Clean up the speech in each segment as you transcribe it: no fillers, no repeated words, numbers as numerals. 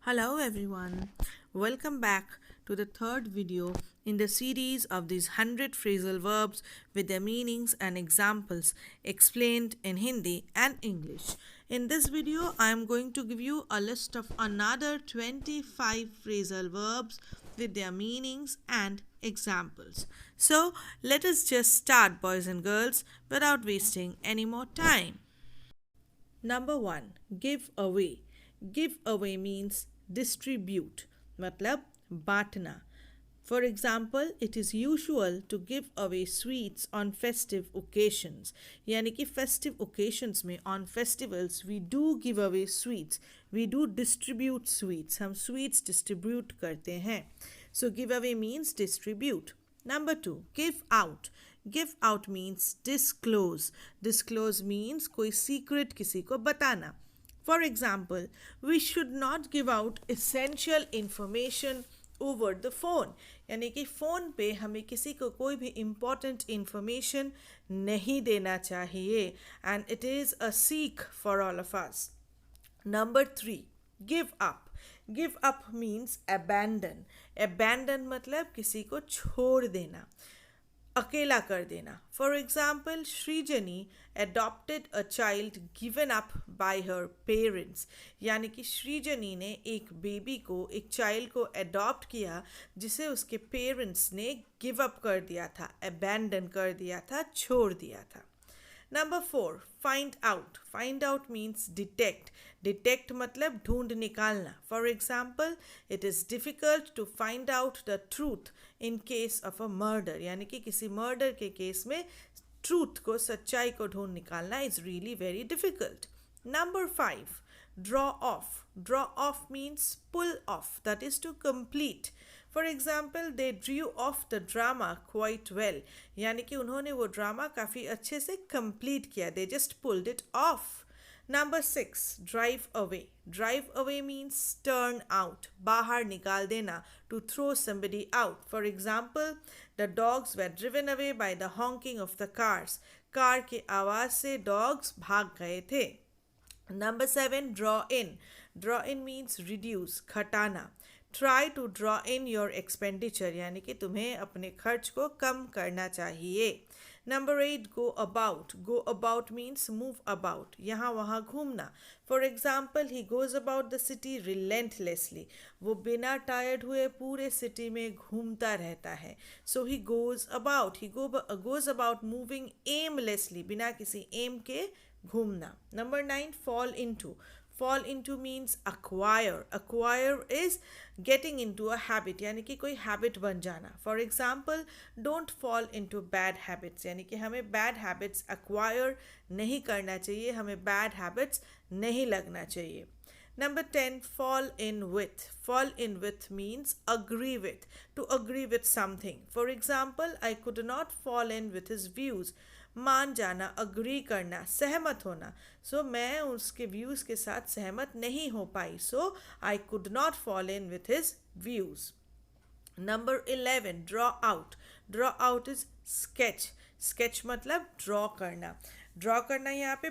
Hello everyone. Welcome back to the third video in the series of these 100 phrasal verbs with their meanings and examples explained in Hindi and English. In this video, I am going to give you a list of another 25 phrasal verbs with their meanings and examples. So, let us just start, boys and girls, without wasting any more time. Number 1, give away. Give away means distribute, मतलब बांटना. For example, it is usual to give away sweets on festive occasions. यानी कि festive occasions में on festivals we do give away sweets. We do distribute sweets. हम sweets distribute करते हैं. So give away means distribute. Number 2, give out. Give out means disclose. Disclose means कोई secret किसी को बताना. For example, we should not give out essential information over the phone. यानी कि phone पे हमें किसी को कोई भी important information नहीं देना चाहिए. And it is a seek for all of us. Number 3, give up. Give up means abandon. Abandon मतलब किसी को छोड़ देना, अकेला कर देना. For example, Srijani adopted a child given up by her parents. यानी कि श्रीजनी ने एक बेबी को, एक चाइल्ड को अडॉप्ट किया जिसे उसके पेरेंट्स ने गिव अप कर दिया था, अबैंडन कर दिया था, छोड़ दिया था. Number 4, find out. Find out means detect. Detect मतलब ढूंढ निकालना. For example, it is difficult to find out the truth in case of a murder. यानी कि किसी मर्डर के केस में ट्रूथ को, सच्चाई को ढूंढ निकालना is really very difficult. Number 5, draw off. Draw off means pull off, that is to complete. For example, they drew off the drama quite well. यानी कि उन्होंने वो ड्रामा काफ़ी अच्छे से complete किया. They just pulled it off. Number 6, drive away. Drive away means turn out, बाहर निकाल देना, to throw somebody out. For example, the dogs were driven away by the honking of the cars. Car की आवाज़ से dogs भाग गए थे. Number 7, draw in. Draw in means reduce, घटाना. Try to draw in your expenditure. यानी कि तुम्हें अपने खर्च को कम करना चाहिए. Number 8, go about. Go about means move about, यहाँ वहाँ घूमना. For example, he goes about the city relentlessly. वो बिना टायर्ड हुए पूरे सिटी में घूमता रहता है. So he goes about. He goes about moving aimlessly, बिना किसी aim के घूमना. Number 9, fall into. Fall into means acquire. Acquire is getting into a habit, यानी कि कोई habit बन जाना. For example, don't fall into bad habits. यानी कि हमें bad habits acquire नहीं करना चाहिए, हमें bad habits नहीं लगना चाहिए. Number 10, fall in with. Fall in with means agree with, to agree with something. For example, I could not fall in with his views. मान जाना, अग्री करना, सहमत होना. सो मैं उसके व्यूज़ के साथ सहमत नहीं हो पाई. So I could not fall in with his views. Number 11, draw out. Draw out is sketch. Sketch मतलब ड्रॉ करना. ड्रॉ करना यहाँ पे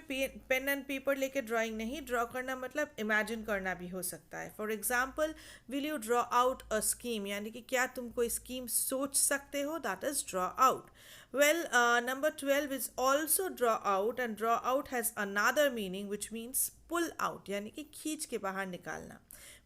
पेन एंड पेपर लेके ड्राइंग नहीं, ड्रॉ करना मतलब इमेजिन करना भी हो सकता है. For example, will you draw out a scheme. यानी कि क्या तुम कोई स्कीम सोच सकते हो, that is draw out. Well, number 12 is also draw out, and draw out has another meaning which means pull out, यानी कि खींच के बाहर निकालना.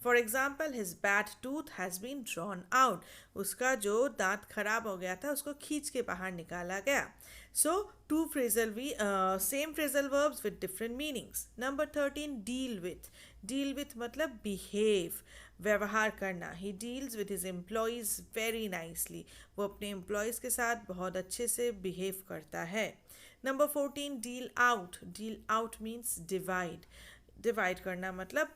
For example, his bad tooth has been drawn out. उसका जो दांत खराब हो गया था उसको खींच के बाहर निकाला गया. So, same phrasal verbs with different meanings. Number 13, deal with. Deal with मतलब behave, व्यवहार करना. He deals with his employees very nicely. वो अपने employees के साथ बहुत अच्छे से behave करता है. Number 14, deal out. Deal out means divide. Divide करना मतलब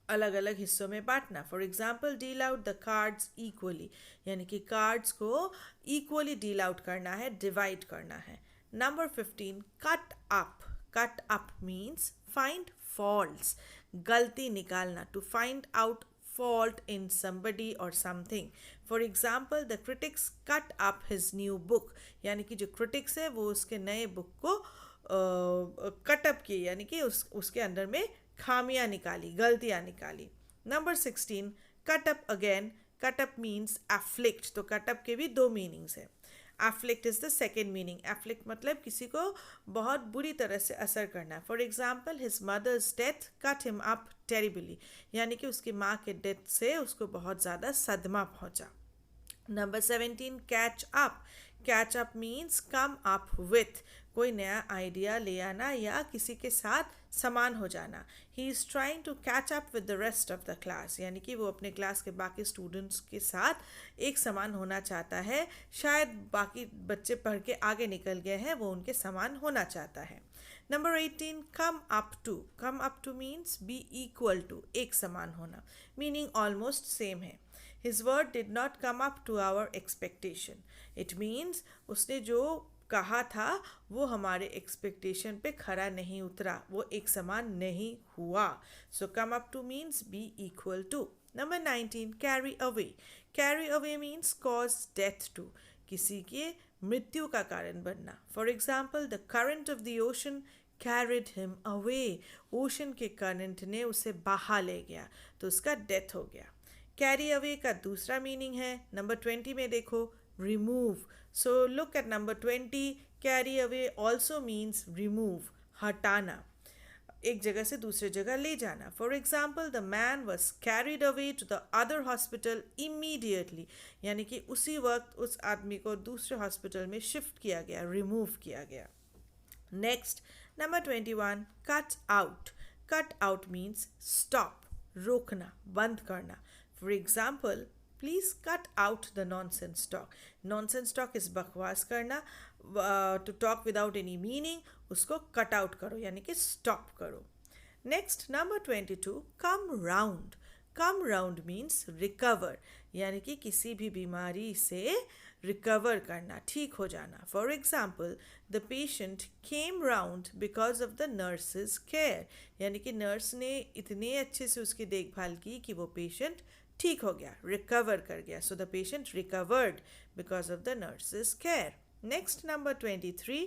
अलग अलग हिस्सों में बांटना. For example, deal out the cards equally. यानी कि कार्ड्स को इक्वली डील आउट करना है, डिवाइड करना है. Number 15, cut up. Cut up means find faults, गलती निकालना, to find out fault in somebody or something. For example, the critics cut up his new book. यानी कि जो critics है वो उसके नए बुक को कट अप किए, यानी कि उसके अंदर में खामियां निकाली, गलतियां निकाली. Number 16, cut up again. Cut up means afflict. तो cut up के भी दो meanings है. Afflict is the second meaning. Afflict मतलब किसी को बहुत बुरी तरह से असर करना. For example, his mother's death cut him up terribly. यानी कि उसकी माँ के डेथ से उसको बहुत ज़्यादा सदमा पहुँचा. Number 17, catch up. Catch up means come up with. कोई नया आइडिया ले आना या किसी के साथ समान हो जाना. He is trying to catch up with the rest of the class. यानी कि वो अपने क्लास के बाकी स्टूडेंट्स के साथ एक समान होना चाहता है. शायद बाकी बच्चे पढ़ के आगे निकल गए हैं, वो उनके समान होना चाहता है. Number 18, come up to. Come up to means be equal to. एक समान होना. Meaning almost same है. His word did not come up to our expectation. It means उसने जो कहा था वो हमारे एक्सपेक्टेशन पे खरा नहीं उतरा, वो एक समान नहीं हुआ. So come up to means be equal to. Number 19, carry away. Carry away means cause death to. किसी के मृत्यु का कारण बनना. For example, the current of the ocean carried him away. Ocean के करंट ने उसे बहा ले गया, तो उसका डेथ हो गया. कैरी अवे का दूसरा मीनिंग है. नंबर 20 में देखो, remove. So look at number 20. Carry away also means remove, हटाना, एक जगह से दूसरे जगह ले जाना. For example, the man was carried away to the other hospital immediately. यानी कि उसी वक्त उस आदमी को दूसरे हॉस्पिटल में शिफ्ट किया गया, रिमूव किया गया. Next, number 21, cut out. Cut out means stop, रोकना, बंद करना. For example, please cut out the nonsense talk. Nonsense talk is बकवास करना. To talk without any meaning, उसको cut out करो, यानी कि stop करो. Next, number 22, come round. Come round means recover. यानी कि किसी भी बीमारी से recover करना, ठीक हो जाना. For example, the patient came round because of the nurse's care. यानी कि नर्स ने इतने अच्छे से उसकी देखभाल की कि वो पेशेंट ठीक हो गया, रिकवर कर गया. So the patient recovered because of the nurses care. Next, number 23,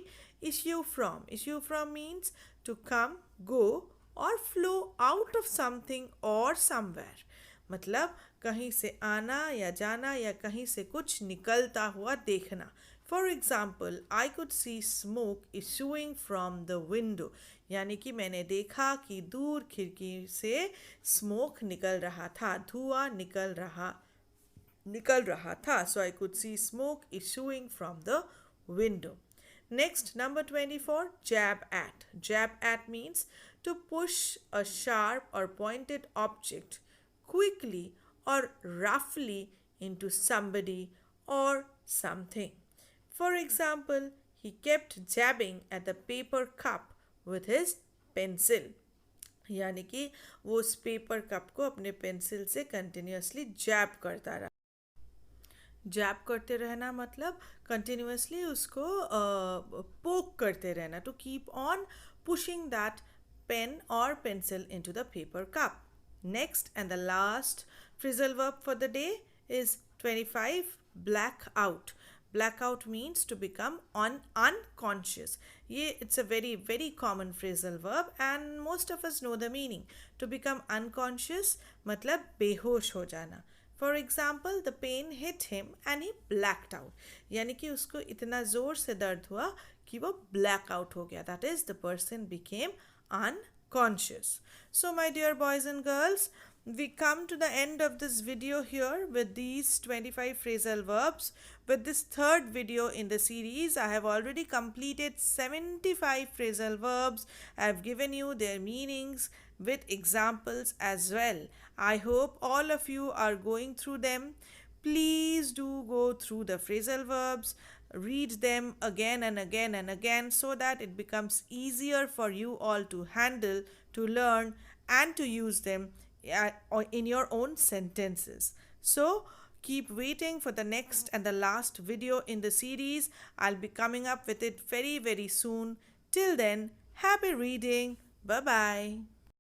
issue from. Issue from means to come, go और फ्लो आउट ऑफ समथिंग और समवेयर. मतलब कहीं से आना या जाना या कहीं से कुछ निकलता हुआ देखना. For example, I could see smoke issuing from the window. यानी कि मैंने देखा कि दूर खिड़की से स्मोक निकल रहा था, धुआं निकल रहा था. So I could see smoke issuing from the window. Next, number 24, jab at. Jab at means to push a sharp और pointed object quickly or roughly into somebody or something. For example, he kept jabbing at the paper cup with his pencil. यानी कि वो उस paper cup को अपने pencil से continuously जैब करता रहा. जैब करते रहना मतलब कंटिन्यूसली उसको पोक करते रहना. To keep on pushing that pen और pencil into the paper cup. Next and the last phrasal verb for the day is 25, black out. Black out means to become unconscious. It's a very, very common phrasal verb and most of us know the meaning. To become unconscious मतलब बेहोश हो जाना. For example, the pain hit him and he blacked out. यानी कि उसको इतना ज़ोर से दर्द हुआ कि वो black out हो गया. That is, the person became unconscious. So my dear boys and girls, we come to the end of this video here with these 25 phrasal verbs. With this third video in the series, I have already completed 75 phrasal verbs. I have given you their meanings with examples as well. I hope all of you are going through them. Please do go through the phrasal verbs. Read them again and again and again so that it becomes easier for you all to handle, to learn and to use them in your own sentences. So keep waiting for the next and the last video in the series. I'll be coming up with it very, very soon. Till then, happy reading. Bye-bye.